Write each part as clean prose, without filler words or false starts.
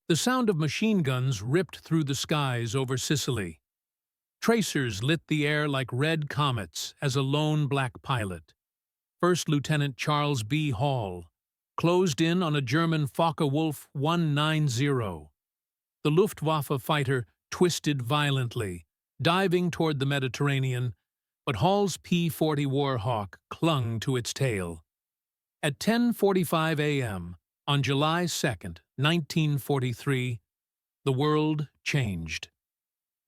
The sound of machine guns ripped through the skies over Sicily. Tracers lit the air like red comets as a lone black pilot, First Lieutenant Charles B. Hall, closed in on a German Focke-Wulf 190. The Luftwaffe fighter twisted violently, diving toward the Mediterranean, but Hall's P-40 Warhawk clung to its tail. At 10:45 a.m., on July 2, 1943, the world changed.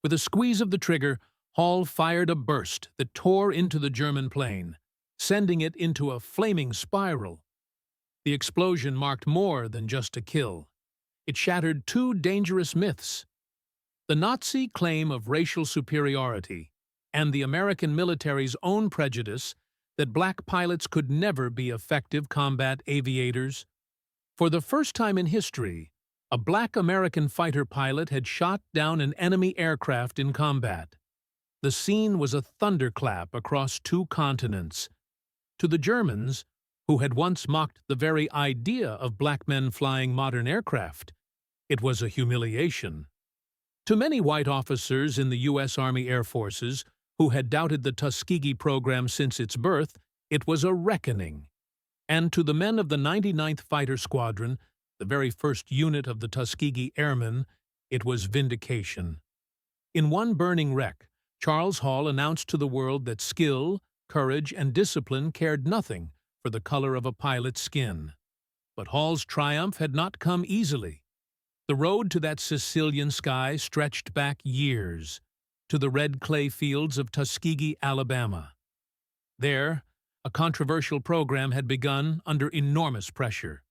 With a squeeze of the trigger, Hall fired a burst that tore into the German plane, sending it into a flaming spiral. The explosion marked more than just a kill. It shattered two dangerous myths: the Nazi claim of racial superiority and the American military's own prejudice that black pilots could never be effective combat aviators. For the first time in history, a black American fighter pilot had shot down an enemy aircraft in combat. The scene was a thunderclap across two continents. To the Germans, who had once mocked the very idea of black men flying modern aircraft, it was a humiliation. To many white officers in the U.S. Army Air Forces, who had doubted the Tuskegee program since its birth, it was a reckoning. And to the men of the 99th Fighter Squadron, the very first unit of the Tuskegee Airmen, it was vindication. In one burning wreck, Charles Hall announced to the world that skill, courage, and discipline cared nothing for the color of a pilot's skin. But Hall's triumph had not come easily. The road to that Sicilian sky stretched back years, to the red clay fields of Tuskegee, Alabama. There, a controversial program had begun under enormous pressure.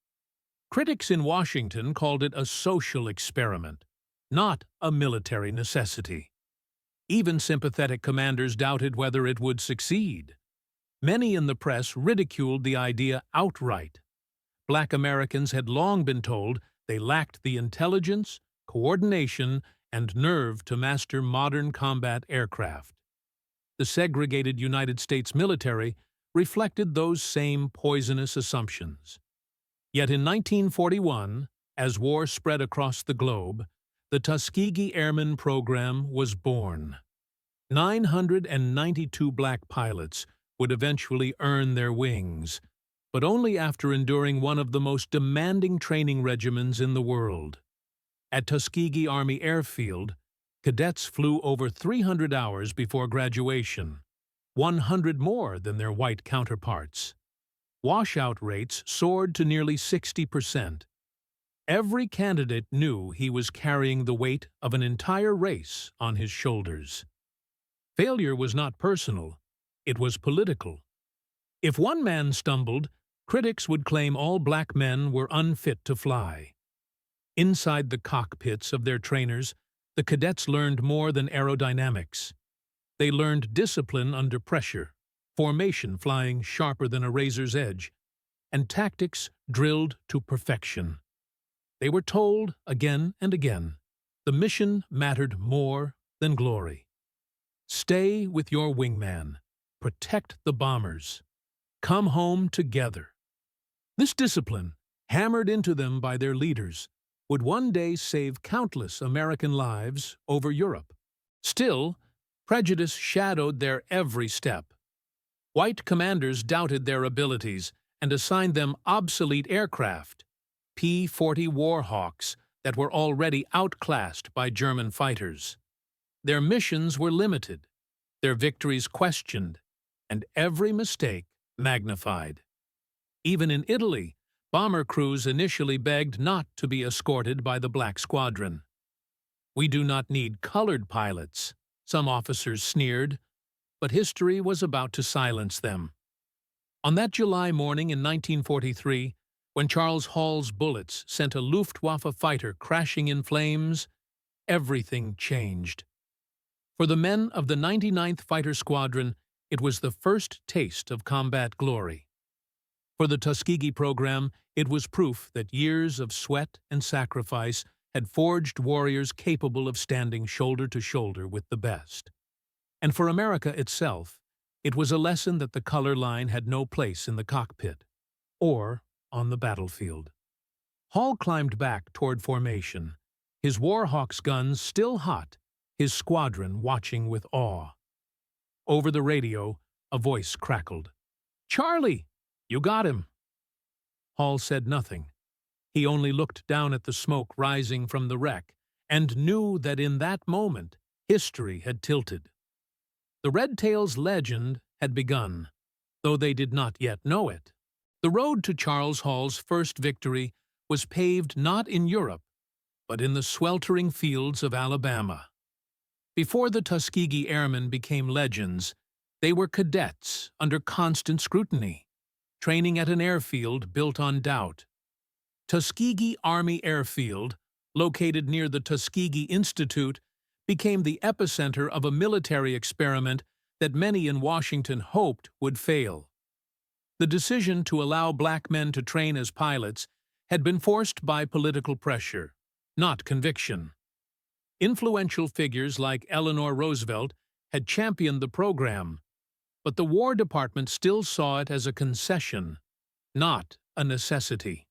Critics in Washington called it a social experiment, not a military necessity. Even sympathetic commanders doubted whether it would succeed. Many in the press ridiculed the idea outright. Black Americans had long been told they lacked the intelligence, coordination, and nerve to master modern combat aircraft. The segregated United States military reflected those same poisonous assumptions. Yet in 1941, as war spread across the globe, the Tuskegee Airmen program was born. 992 black pilots would eventually earn their wings, but only after enduring one of the most demanding training regimens in the world. At Tuskegee Army Airfield, cadets flew over 300 hours before graduation, 100 more than their white counterparts. Washout rates soared to nearly 60%. Every candidate knew he was carrying the weight of an entire race on his shoulders. Failure was not personal, it was political. If one man stumbled, critics would claim all black men were unfit to fly. Inside the cockpits of their trainers, the cadets learned more than aerodynamics. They learned discipline under pressure, formation flying sharper than a razor's edge, and tactics drilled to perfection. They were told again and again, the mission mattered more than glory. Stay with your wingman. Protect the bombers. Come home together. This discipline, hammered into them by their leaders, would one day save countless American lives over Europe. Still, prejudice shadowed their every step. White commanders doubted their abilities and assigned them obsolete aircraft, P-40 Warhawks, that were already outclassed by German fighters. Their missions were limited, their victories questioned, and every mistake magnified. Even in Italy, bomber crews initially begged not to be escorted by the Black Squadron. "We do not need colored pilots," some officers sneered, but history was about to silence them. On that July morning in 1943, when Charles Hall's bullets sent a Luftwaffe fighter crashing in flames, everything changed. For the men of the 99th Fighter Squadron, it was the first taste of combat glory. For the Tuskegee program, it was proof that years of sweat and sacrifice had forged warriors capable of standing shoulder to shoulder with the best. And for America itself, it was a lesson that the color line had no place in the cockpit or on the battlefield. Hall climbed back toward formation, his Warhawk's guns still hot, his squadron watching with awe. Over the radio, a voice crackled. "Charlie! You got him!" Hall said nothing. He only looked down at the smoke rising from the wreck and knew that in that moment history had tilted. The Red-Tails legend had begun, though they did not yet know it. The road to Charles Hall's first victory was paved not in Europe, but in the sweltering fields of Alabama. Before the Tuskegee Airmen became legends, they were cadets under constant scrutiny, training at an airfield built on doubt. Tuskegee Army Airfield, located near the Tuskegee Institute, became the epicenter of a military experiment that many in Washington hoped would fail. The decision to allow black men to train as pilots had been forced by political pressure, not conviction. Influential figures like Eleanor Roosevelt had championed the program, but the War Department still saw it as a concession, not a necessity.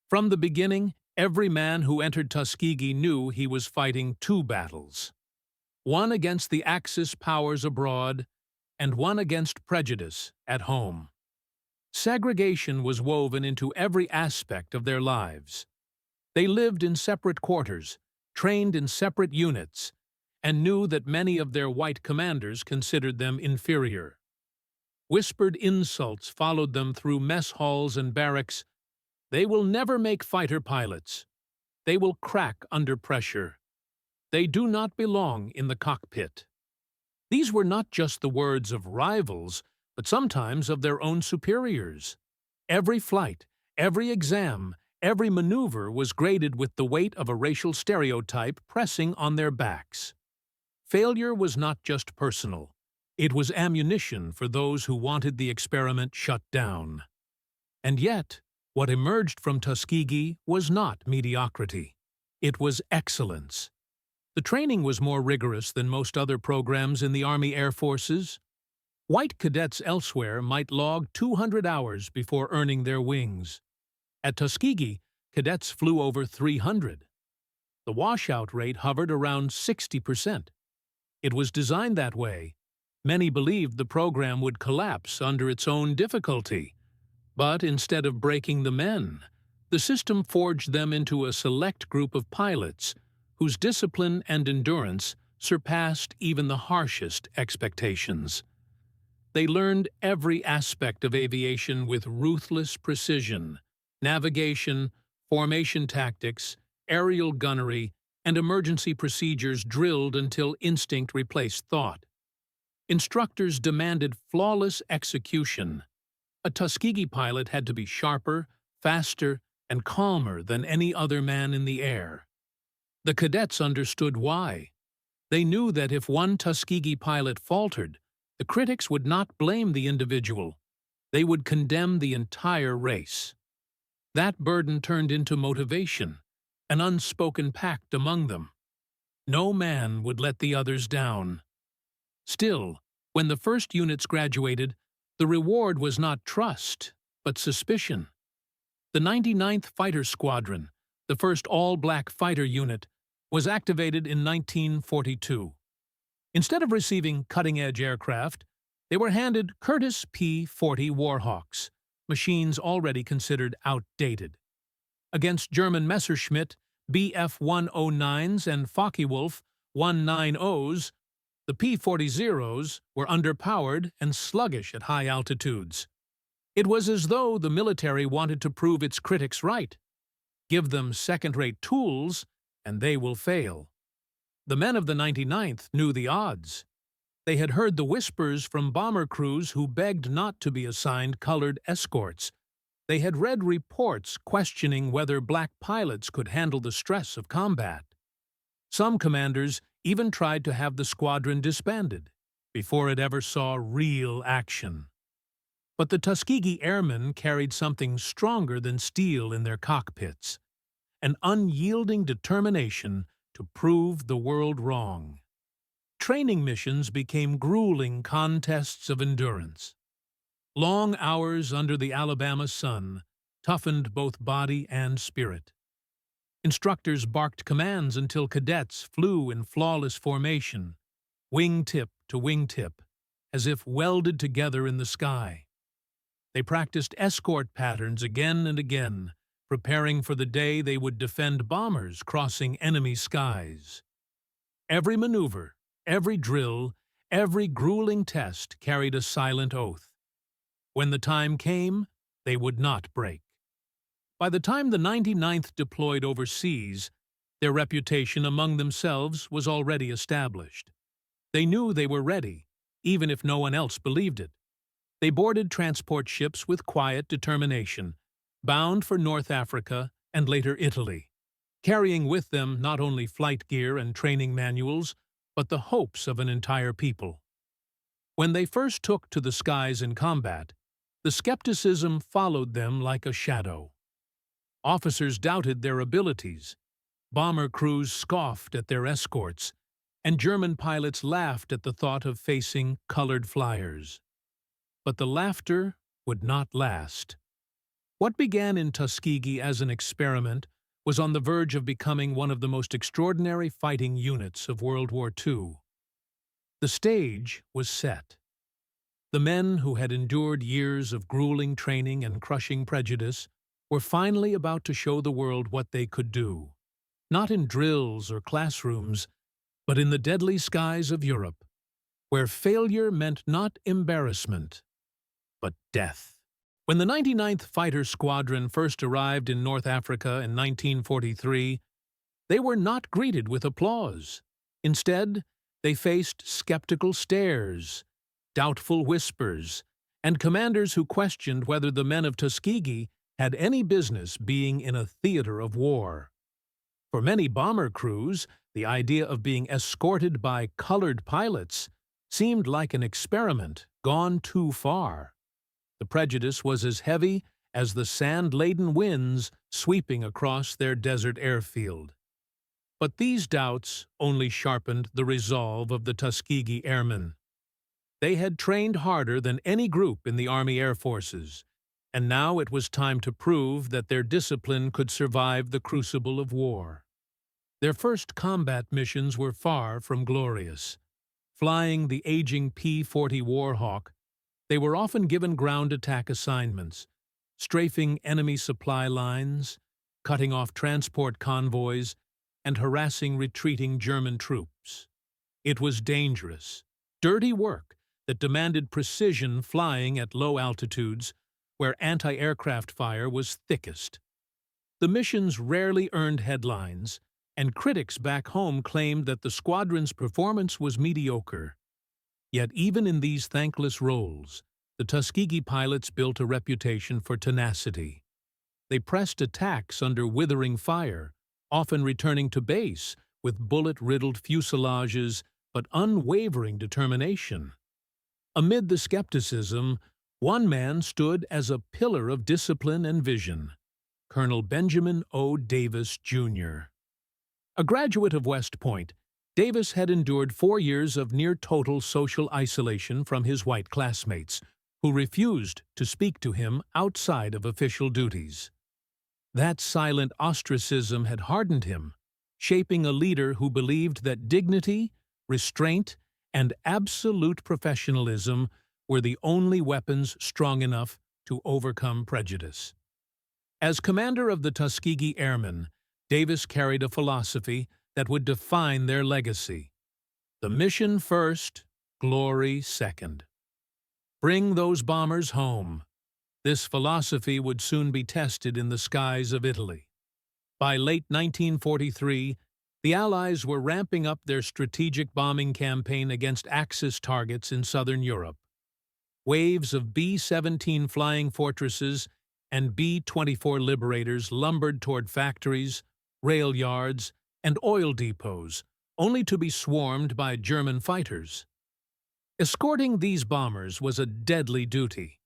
From the beginning, every man who entered Tuskegee knew he was fighting two battles. One against the Axis powers abroad, and one against prejudice at home. Segregation was woven into every aspect of their lives. They lived in separate quarters, trained in separate units, and knew that many of their white commanders considered them inferior. Whispered insults followed them through mess halls and barracks. They will never make fighter pilots. They will crack under pressure. They do not belong in the cockpit. These were not just the words of rivals, but sometimes of their own superiors. Every flight, every exam, every maneuver was graded with the weight of a racial stereotype pressing on their backs. Failure was not just personal. It was ammunition for those who wanted the experiment shut down. And yet, what emerged from Tuskegee was not mediocrity. It was excellence. The training was more rigorous than most other programs in the Army Air Forces. White cadets elsewhere might log 200 hours before earning their wings. At Tuskegee, cadets flew over 300. The washout rate hovered around 60%. It was designed that way. Many believed the program would collapse under its own difficulty. But instead of breaking the men, the system forged them into a select group of pilots whose discipline and endurance surpassed even the harshest expectations. They learned every aspect of aviation with ruthless precision: navigation, formation tactics, aerial gunnery, and emergency procedures drilled until instinct replaced thought. Instructors demanded flawless execution. A Tuskegee pilot had to be sharper, faster, and calmer than any other man in the air. The cadets understood why. They knew that if one Tuskegee pilot faltered, the critics would not blame the individual. They would condemn the entire race. That burden turned into motivation, an unspoken pact among them. No man would let the others down. Still, when the first units graduated, the reward was not trust, but suspicion. The 99th Fighter Squadron, the first all-black fighter unit, was activated in 1942. Instead of receiving cutting-edge aircraft, they were handed Curtiss P-40 Warhawks, machines already considered outdated. Against German Messerschmitt Bf-109s and Focke-Wulf 190s, the P-40s were underpowered and sluggish at high altitudes. It was as though the military wanted to prove its critics right. Give them second-rate tools, and they will fail. The men of the 99th knew the odds. They had heard the whispers from bomber crews who begged not to be assigned colored escorts. They had read reports questioning whether black pilots could handle the stress of combat. Some commanders even tried to have the squadron disbanded before it ever saw real action. But the Tuskegee Airmen carried something stronger than steel in their cockpits: an unyielding determination to prove the world wrong. Training missions became grueling contests of endurance. Long hours under the Alabama sun toughened both body and spirit. Instructors barked commands until cadets flew in flawless formation, wingtip to wingtip, as if welded together in the sky. They practiced escort patterns again and again, preparing for the day they would defend bombers crossing enemy skies. Every maneuver, every drill, every grueling test carried a silent oath. When the time came, they would not break. By the time the 99th deployed overseas, their reputation among themselves was already established. They knew they were ready, even if no one else believed it. They boarded transport ships with quiet determination, bound for North Africa and later Italy, carrying with them not only flight gear and training manuals, but the hopes of an entire people. When they first took to the skies in combat, the skepticism followed them like a shadow. Officers doubted their abilities, bomber crews scoffed at their escorts, and German pilots laughed at the thought of facing colored flyers. But the laughter would not last. What began in Tuskegee as an experiment was on the verge of becoming one of the most extraordinary fighting units of World War II. The stage was set. The men who had endured years of grueling training and crushing prejudice were finally about to show the world what they could do, not in drills or classrooms, but in the deadly skies of Europe, where failure meant not embarrassment, but death. When the 99th Fighter Squadron first arrived in North Africa in 1943, they were not greeted with applause. Instead, they faced skeptical stares, doubtful whispers, and commanders who questioned whether the men of Tuskegee had any business being in a theater of war. For many bomber crews, the idea of being escorted by colored pilots seemed like an experiment gone too far. The prejudice was as heavy as the sand-laden winds sweeping across their desert airfield. But these doubts only sharpened the resolve of the Tuskegee Airmen. They had trained harder than any group in the Army Air Forces, and now it was time to prove that their discipline could survive the crucible of war. Their first combat missions were far from glorious. Flying the aging P-40 Warhawk, they were often given ground attack assignments, strafing enemy supply lines, cutting off transport convoys, and harassing retreating German troops. It was dangerous, dirty work that demanded precision flying at low altitudes where anti-aircraft fire was thickest. The missions rarely earned headlines, and critics back home claimed that the squadron's performance was mediocre. Yet even in these thankless roles, the Tuskegee pilots built a reputation for tenacity. They pressed attacks under withering fire, often returning to base with bullet-riddled fuselages but unwavering determination. Amid the skepticism, one man stood as a pillar of discipline and vision, Colonel Benjamin O. Davis, Jr. A graduate of West Point, Davis had endured 4 years of near-total social isolation from his white classmates, who refused to speak to him outside of official duties. That silent ostracism had hardened him, shaping a leader who believed that dignity, restraint, and absolute professionalism were the only weapons strong enough to overcome prejudice. As commander of the Tuskegee Airmen, Davis carried a philosophy that would define their legacy. The mission first, glory second. Bring those bombers home. This philosophy would soon be tested in the skies of Italy. By late 1943, the Allies were ramping up their strategic bombing campaign against Axis targets in southern Europe. Waves of B-17 flying fortresses and B-24 Liberators lumbered toward factories, rail yards, and oil depots, only to be swarmed by German fighters. Escorting these bombers was a deadly duty.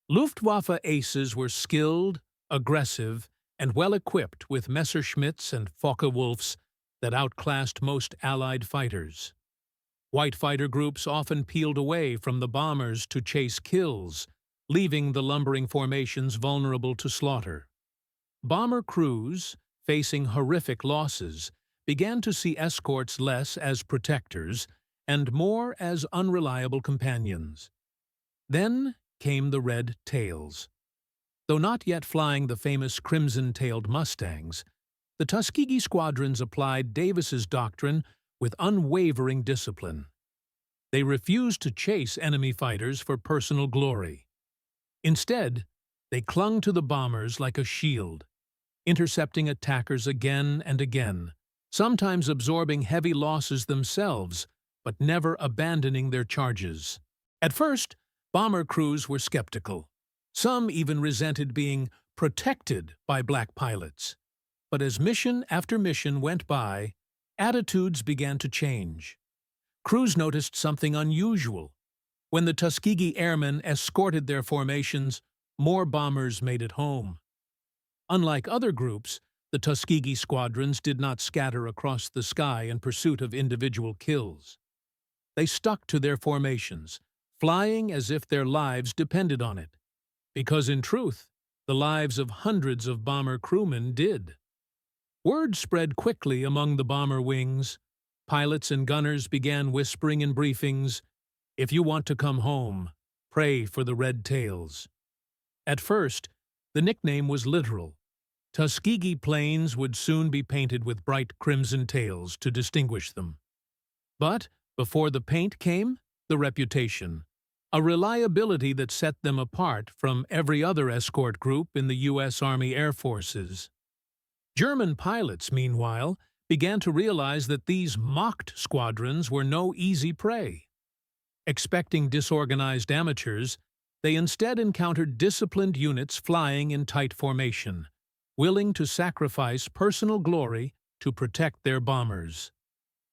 Luftwaffe aces were skilled, aggressive, and well-equipped with Messerschmitts and Focke-Wulfs that outclassed most Allied fighters. White fighter groups often peeled away from the bombers to chase kills, leaving the lumbering formations vulnerable to slaughter. Bomber crews, facing horrific losses, began to see escorts less as protectors and more as unreliable companions. Then came the red tails. Though not yet flying the famous crimson-tailed Mustangs, the Tuskegee squadrons applied Davis's doctrine with unwavering discipline. They refused to chase enemy fighters for personal glory. Instead, they clung to the bombers like a shield, intercepting attackers again and again, sometimes absorbing heavy losses themselves, but never abandoning their charges. At first, bomber crews were skeptical. Some even resented being protected by black pilots. But as mission after mission went by, attitudes began to change. Crews noticed something unusual. When the Tuskegee Airmen escorted their formations, more bombers made it home. Unlike other groups, the Tuskegee squadrons did not scatter across the sky in pursuit of individual kills. They stuck to their formations, flying as if their lives depended on it. Because in truth, the lives of hundreds of bomber crewmen did. Word spread quickly among the bomber wings. Pilots and gunners began whispering in briefings, "If you want to come home, pray for the red tails." At first, the nickname was literal. Tuskegee planes would soon be painted with bright crimson tails to distinguish them. But before the paint came, the reputation, a reliability that set them apart from every other escort group in the U.S. Army Air Forces. German pilots, meanwhile, began to realize that these mocked squadrons were no easy prey. Expecting disorganized amateurs, they instead encountered disciplined units flying in tight formation, willing to sacrifice personal glory to protect their bombers.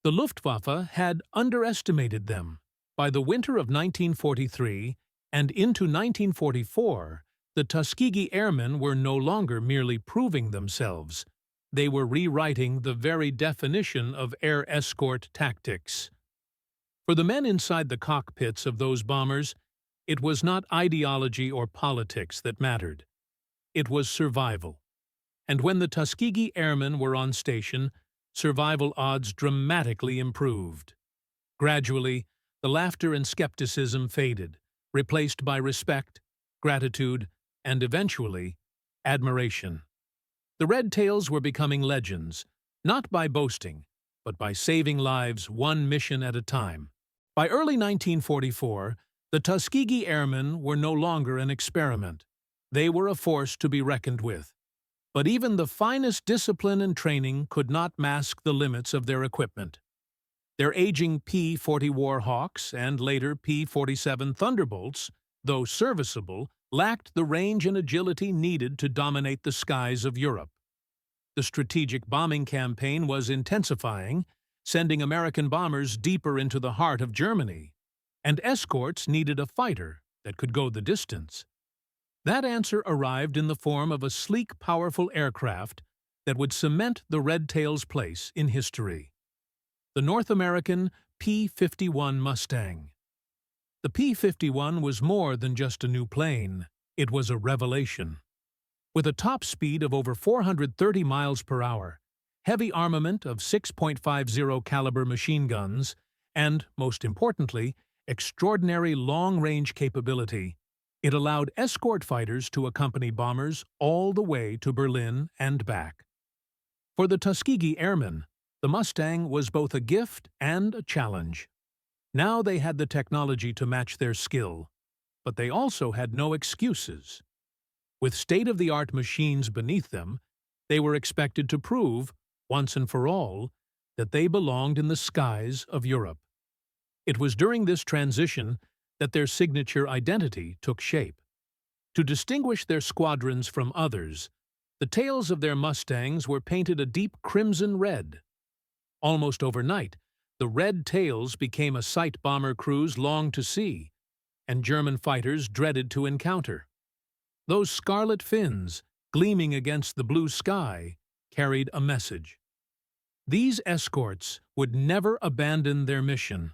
The Luftwaffe had underestimated them. By the winter of 1943 and into 1944, the Tuskegee Airmen were no longer merely proving themselves. They were rewriting the very definition of air escort tactics. For the men inside the cockpits of those bombers, it was not ideology or politics that mattered. It was survival. And when the Tuskegee Airmen were on station, survival odds dramatically improved. Gradually, the laughter and skepticism faded, replaced by respect, gratitude, and eventually, admiration. The Red Tails were becoming legends, not by boasting, but by saving lives one mission at a time. By early 1944, the Tuskegee Airmen were no longer an experiment. They were a force to be reckoned with. But even the finest discipline and training could not mask the limits of their equipment. Their aging P-40 Warhawks and later P-47 Thunderbolts, though serviceable, lacked the range and agility needed to dominate the skies of Europe. The strategic bombing campaign was intensifying, sending American bombers deeper into the heart of Germany, and escorts needed a fighter that could go the distance. That answer arrived in the form of a sleek, powerful aircraft that would cement the Red Tails' place in history. The North American P-51 Mustang. The P-51 was more than just a new plane. It was a revelation. With a top speed of over 430 miles per hour, heavy armament of 6.50 caliber machine guns, and, most importantly, extraordinary long-range capability, it allowed escort fighters to accompany bombers all the way to Berlin and back. For the Tuskegee Airmen, the Mustang was both a gift and a challenge. Now they had the technology to match their skill, but they also had no excuses. With state-of-the-art machines beneath them, they were expected to prove, once and for all, that they belonged in the skies of Europe. It was during this transition that their signature identity took shape. To distinguish their squadrons from others, the tails of their Mustangs were painted a deep crimson red. Almost overnight, the Red Tails became a sight bomber crews longed to see, and German fighters dreaded to encounter. Those scarlet fins, gleaming against the blue sky, carried a message. These escorts would never abandon their mission.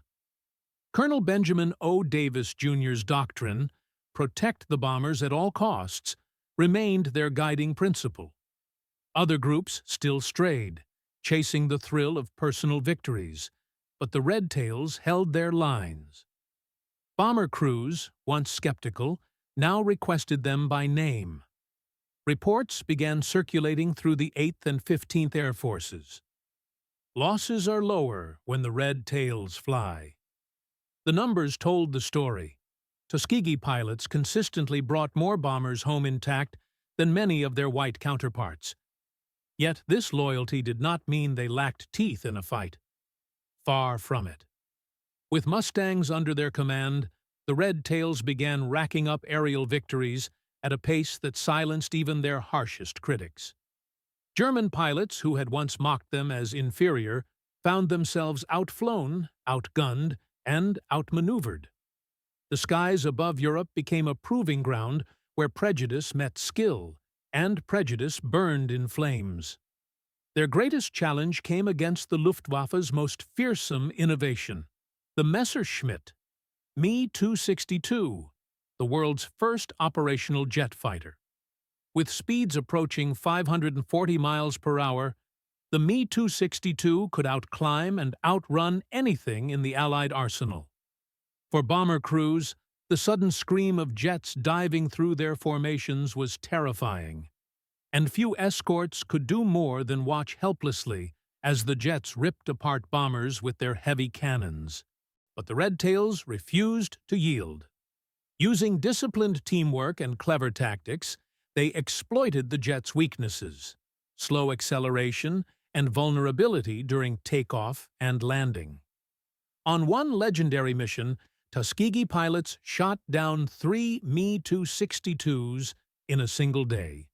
Colonel Benjamin O. Davis, Jr.'s doctrine, protect the bombers at all costs, remained their guiding principle. Other groups still strayed, chasing the thrill of personal victories, but the Red Tails held their lines. Bomber crews, once skeptical, now requested them by name. Reports began circulating through the 8th and 15th Air Forces. Losses are lower when the Red Tails fly. The numbers told the story. Tuskegee pilots consistently brought more bombers home intact than many of their white counterparts. Yet this loyalty did not mean they lacked teeth in a fight. Far from it. With Mustangs under their command, the Red Tails began racking up aerial victories at a pace that silenced even their harshest critics. German pilots, who had once mocked them as inferior, found themselves outflown, outgunned, and outmaneuvered. The skies above Europe became a proving ground where prejudice met skill, and prejudice burned in flames. Their greatest challenge came against the Luftwaffe's most fearsome innovation, the Messerschmitt Me 262, the world's first operational jet fighter. With speeds approaching 540 miles per hour, the Me 262 could outclimb and outrun anything in the Allied arsenal. For bomber crews, the sudden scream of jets diving through their formations was terrifying, and few escorts could do more than watch helplessly as the jets ripped apart bombers with their heavy cannons. But the Red Tails refused to yield. Using disciplined teamwork and clever tactics, they exploited the jet's weaknesses, slow acceleration, and vulnerability during takeoff and landing. On one legendary mission, Tuskegee pilots shot down 3 Me 262s in a single day,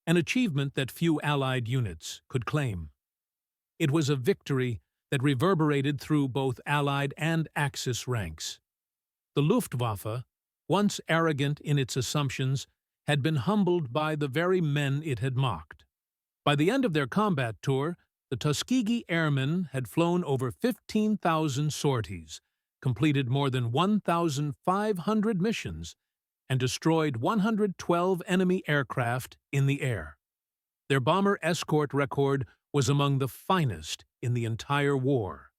an achievement that few Allied units could claim. It was a victory that reverberated through both Allied and Axis ranks. The Luftwaffe, once arrogant in its assumptions, had been humbled by the very men it had mocked. By the end of their combat tour, the Tuskegee Airmen had flown over 15,000 sorties, completed more than 1,500 missions, and destroyed 112 enemy aircraft in the air. Their bomber escort record was among the finest in the entire war.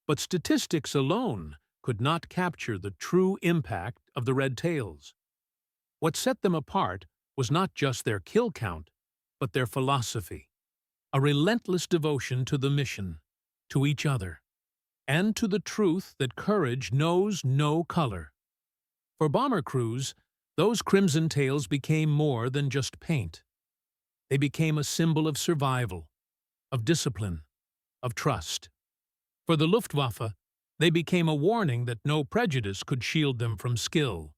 But statistics alone could not capture the true impact of the Red Tails. What set them apart was not just their kill count, but their philosophy, a relentless devotion to the mission, to each other, and to the truth that courage knows no color. For bomber crews, those crimson tails became more than just paint. They became a symbol of survival, of discipline, of trust. For the Luftwaffe, they became a warning that no prejudice could shield them from skill.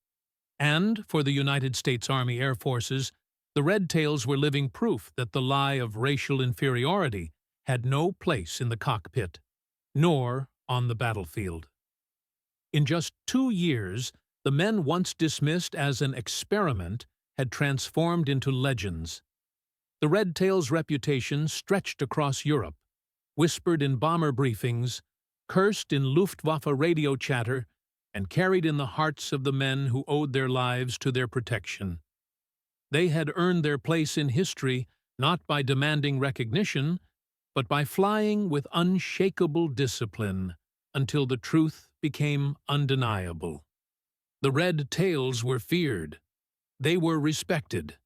And for the United States Army Air Forces, the Red Tails were living proof that the lie of racial inferiority had no place in the cockpit, nor on the battlefield. In just 2 years, the men once dismissed as an experiment had transformed into legends. The Red Tails' reputation stretched across Europe, whispered in bomber briefings, cursed in Luftwaffe radio chatter, and carried in the hearts of the men who owed their lives to their protection. They had earned their place in history not by demanding recognition, but by flying with unshakable discipline until the truth became undeniable. The Red Tails were feared. They were respected.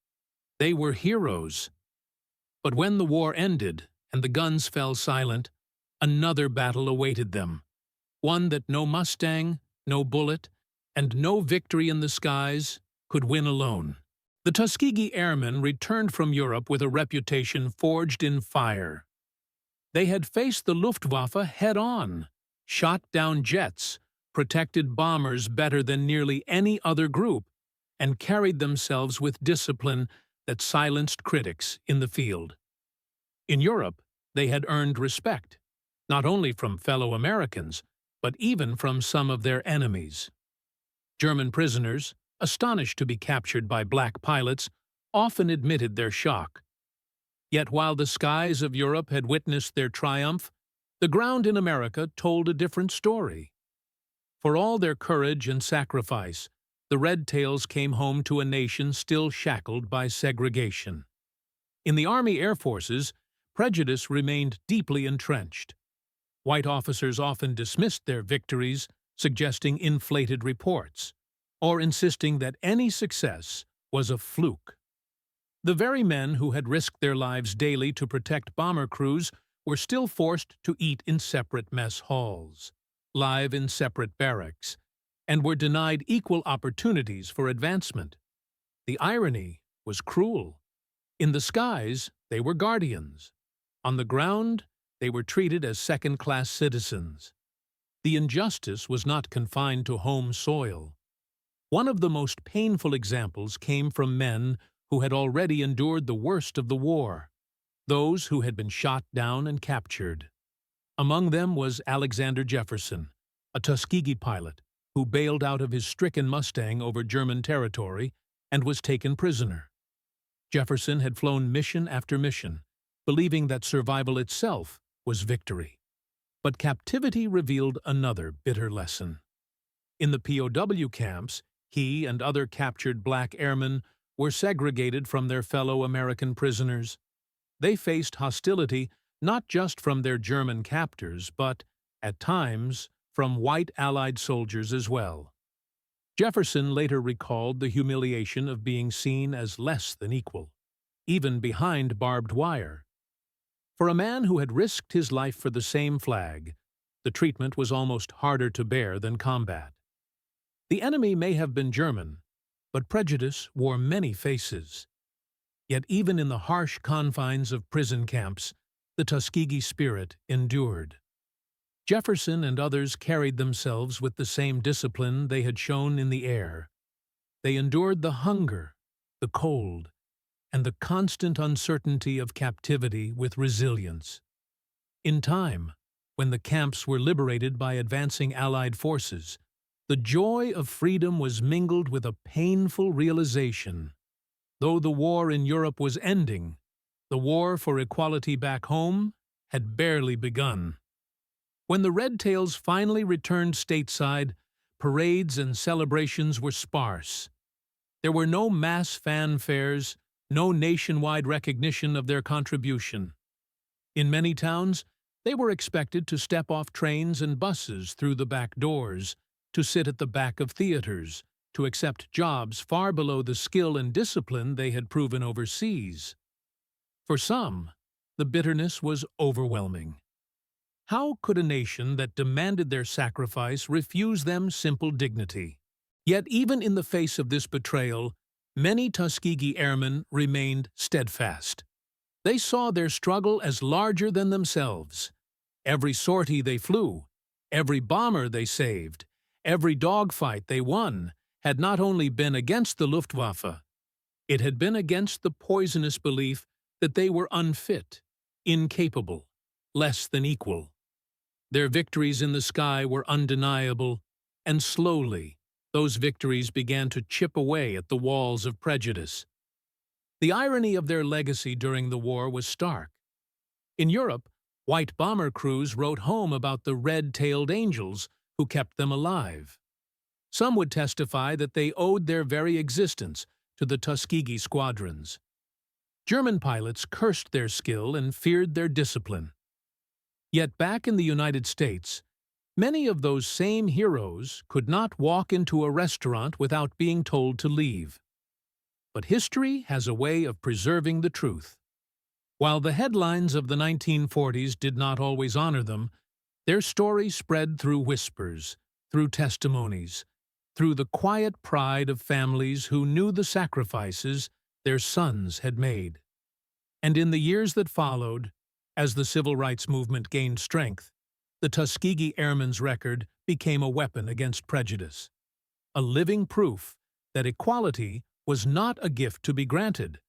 They were heroes. But when the war ended and the guns fell silent, another battle awaited them, one that no Mustang, no bullet, and no victory in the skies could win alone. The Tuskegee Airmen returned from Europe with a reputation forged in fire. They had faced the Luftwaffe head-on, shot down jets, protected bombers better than nearly any other group, and carried themselves with discipline that silenced critics in the field. In Europe, they had earned respect, not only from fellow Americans, but even from some of their enemies. German prisoners, astonished to be captured by black pilots, often admitted their shock. Yet while the skies of Europe had witnessed their triumph, the ground in America told a different story. For all their courage and sacrifice, the Red Tails came home to a nation still shackled by segregation. In the Army Air Forces, prejudice remained deeply entrenched. White officers often dismissed their victories, suggesting inflated reports, or insisting that any success was a fluke. The very men who had risked their lives daily to protect bomber crews were still forced to eat in separate mess halls, live in separate barracks, and were denied equal opportunities for advancement. The irony was cruel. In the skies, they were guardians. On the ground, they were treated as second-class citizens. The injustice was not confined to home soil. One of the most painful examples came from men who had already endured the worst of the war, those who had been shot down and captured. Among them was Alexander Jefferson, a Tuskegee pilot who bailed out of his stricken Mustang over German territory and was taken prisoner. Jefferson had flown mission after mission, believing that survival itself was victory. But captivity revealed another bitter lesson. In the POW camps, he and other captured black airmen were segregated from their fellow American prisoners. They faced hostility not just from their German captors, but, at times, from white Allied soldiers as well. Jefferson later recalled the humiliation of being seen as less than equal, even behind barbed wire. For a man who had risked his life for the same flag, the treatment was almost harder to bear than combat. The enemy may have been German, but prejudice wore many faces. Yet even in the harsh confines of prison camps, the Tuskegee spirit endured. Jefferson and others carried themselves with the same discipline they had shown in the air. They endured the hunger, the cold, and the constant uncertainty of captivity with resilience. In time, when the camps were liberated by advancing Allied forces, the joy of freedom was mingled with a painful realization. Though the war in Europe was ending, the war for equality back home had barely begun. When the Red Tails finally returned stateside, parades and celebrations were sparse. There were no mass fanfares, no nationwide recognition of their contribution. In many towns, they were expected to step off trains and buses through the back doors, to sit at the back of theaters, to accept jobs far below the skill and discipline they had proven overseas. For some, the bitterness was overwhelming. How could a nation that demanded their sacrifice refuse them simple dignity? Yet even in the face of this betrayal, many Tuskegee Airmen remained steadfast. They saw their struggle as larger than themselves. Every sortie they flew, every bomber they saved, every dogfight they won had not only been against the Luftwaffe, it had been against the poisonous belief that they were unfit, incapable, less than equal. Their victories in the sky were undeniable, and slowly, those victories began to chip away at the walls of prejudice. The irony of their legacy during the war was stark. In Europe, white bomber crews wrote home about the red-tailed angels who kept them alive. Some would testify that they owed their very existence to the Tuskegee squadrons. German pilots cursed their skill and feared their discipline. Yet back in the United States, many of those same heroes could not walk into a restaurant without being told to leave. But history has a way of preserving the truth. While the headlines of the 1940s did not always honor them, their story spread through whispers, through testimonies, through the quiet pride of families who knew the sacrifices their sons had made. And in the years that followed, as the civil rights movement gained strength, the Tuskegee Airmen's record became a weapon against prejudice, a living proof that equality was not a gift to be granted,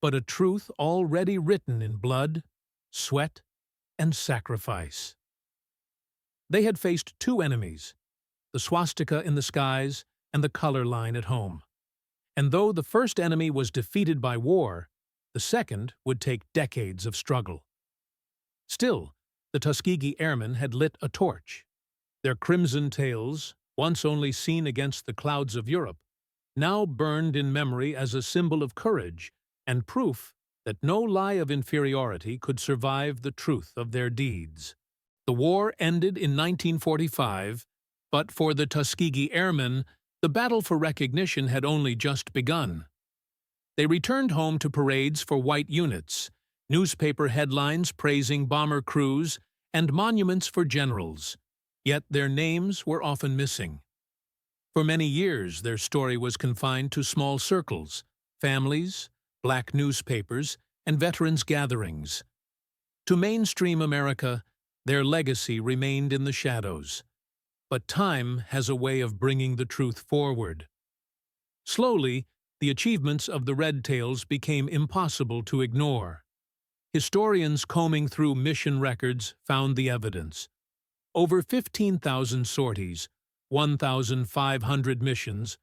but a truth already written in blood, sweat, and sacrifice. They had faced two enemies, the swastika in the skies and the color line at home. And though the first enemy was defeated by war, the second would take decades of struggle. Still, the Tuskegee Airmen had lit a torch. Their crimson tails, once only seen against the clouds of Europe, now burned in memory as a symbol of courage and proof that no lie of inferiority could survive the truth of their deeds. The war ended in 1945, but for the Tuskegee Airmen, the battle for recognition had only just begun. They returned home to parades for white units, newspaper headlines praising bomber crews, and monuments for generals. Yet their names were often missing. For many years, their story was confined to small circles, families, black newspapers, and veterans' gatherings. To mainstream America, their legacy remained in the shadows. But time has a way of bringing the truth forward. Slowly, the achievements of the Red Tails became impossible to ignore. Historians combing through mission records found the evidence. Over 15,000 sorties, 1,500 missions,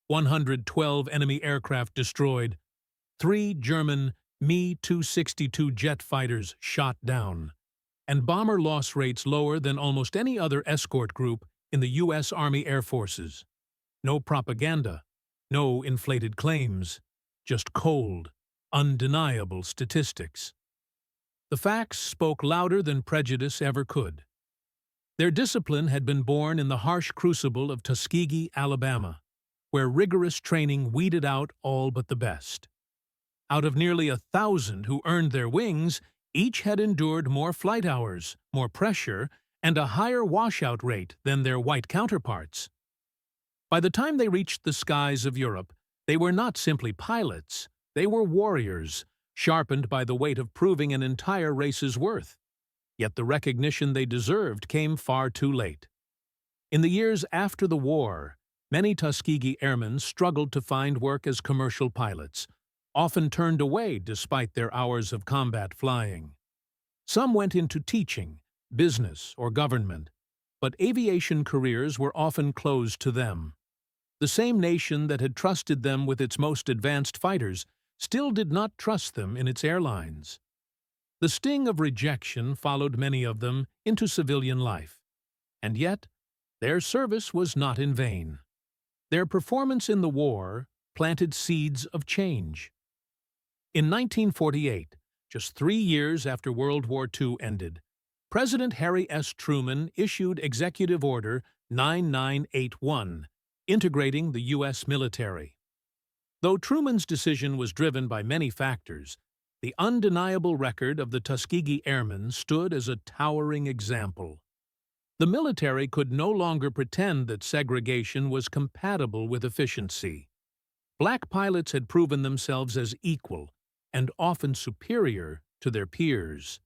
112 enemy aircraft destroyed, 3 German Me-262 jet fighters shot down, and bomber loss rates lower than almost any other escort group in the U.S. Army Air Forces. No propaganda, no inflated claims, just cold, undeniable statistics. The facts spoke louder than prejudice ever could. Their discipline had been born in the harsh crucible of Tuskegee, Alabama, where rigorous training weeded out all but the best. Out of nearly 1,000 who earned their wings, each had endured more flight hours, more pressure, and a higher washout rate than their white counterparts. By the time they reached the skies of Europe, they were not simply pilots, they were warriors, sharpened by the weight of proving an entire race's worth. Yet the recognition they deserved came far too late. In the years after the war, many Tuskegee Airmen struggled to find work as commercial pilots, often turned away despite their hours of combat flying. Some went into teaching, business, or government, but aviation careers were often closed to them. The same nation that had trusted them with its most advanced fighters still did not trust them in its airlines. The sting of rejection followed many of them into civilian life, and yet their service was not in vain. Their performance in the war planted seeds of change. In 1948, just 3 years after World War II ended, President Harry S. Truman issued Executive Order 9981, integrating the U.S. military. Though Truman's decision was driven by many factors, the undeniable record of the Tuskegee Airmen stood as a towering example. The military could no longer pretend that segregation was compatible with efficiency. Black pilots had proven themselves as equal and often superior to their peers.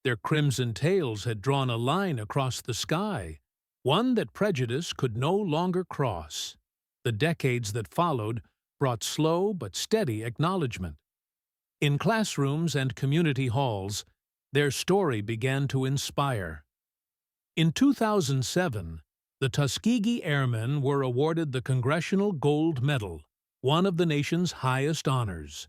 Their crimson tails had drawn a line across the sky, one that prejudice could no longer cross. The decades that followed brought slow but steady acknowledgement. In classrooms and community halls, their story began to inspire. In 2007, the Tuskegee Airmen were awarded the Congressional Gold Medal, one of the nation's highest honors.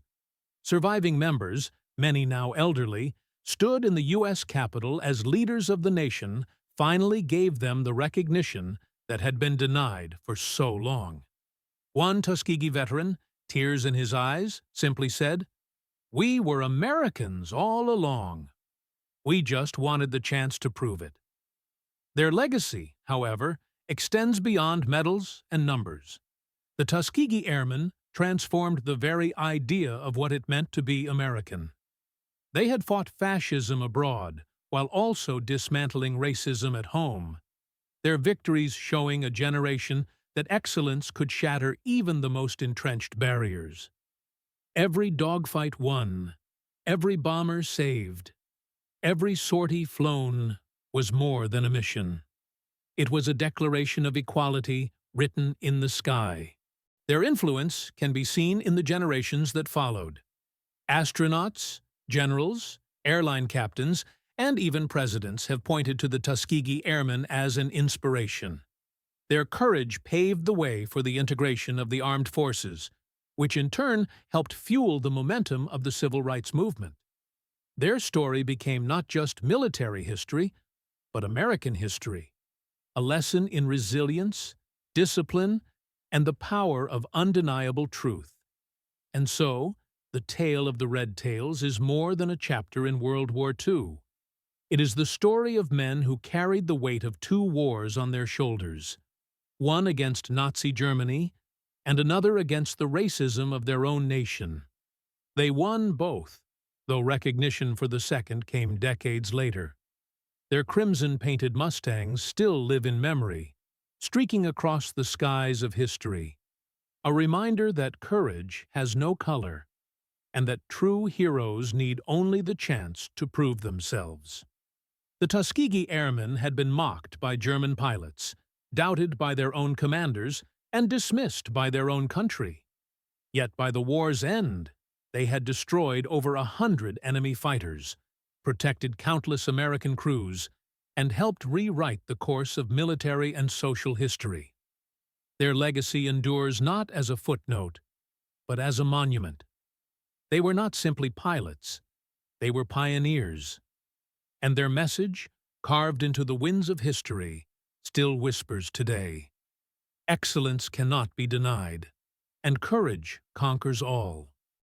Surviving members, many now elderly, stood in the U.S. Capitol as leaders of the nation finally gave them the recognition that had been denied for so long. One Tuskegee veteran, tears in his eyes, simply said, "We were Americans all along. We just wanted the chance to prove it." Their legacy, however, extends beyond medals and numbers. The Tuskegee Airmen transformed the very idea of what it meant to be American. They had fought fascism abroad, while also dismantling racism at home, their victories showing a generation that excellence could shatter even the most entrenched barriers. Every dogfight won, every bomber saved, every sortie flown was more than a mission. It was a declaration of equality written in the sky. Their influence can be seen in the generations that followed. Astronauts, generals, airline captains, and even presidents have pointed to the Tuskegee Airmen as an inspiration. Their courage paved the way for the integration of the armed forces, which in turn helped fuel the momentum of the civil rights movement. Their story became not just military history, but American history, a lesson in resilience, discipline, and the power of undeniable truth. And so, The tale of the Red Tails is more than a chapter in World War II. It is the story of men who carried the weight of two wars on their shoulders, one against Nazi Germany and another against the racism of their own nation. They won both, though recognition for the second came decades later. Their crimson-painted Mustangs still live in memory, streaking across the skies of history, a reminder that courage has no color and that true heroes need only the chance to prove themselves. The Tuskegee Airmen had been mocked by German pilots, doubted by their own commanders, and dismissed by their own country. Yet by the war's end, they had destroyed over 100 enemy fighters, protected countless American crews, and helped rewrite the course of military and social history. Their legacy endures not as a footnote, but as a monument. They were not simply pilots, they were pioneers. And their message, carved into the winds of history, still whispers today. Excellence cannot be denied, and courage conquers all.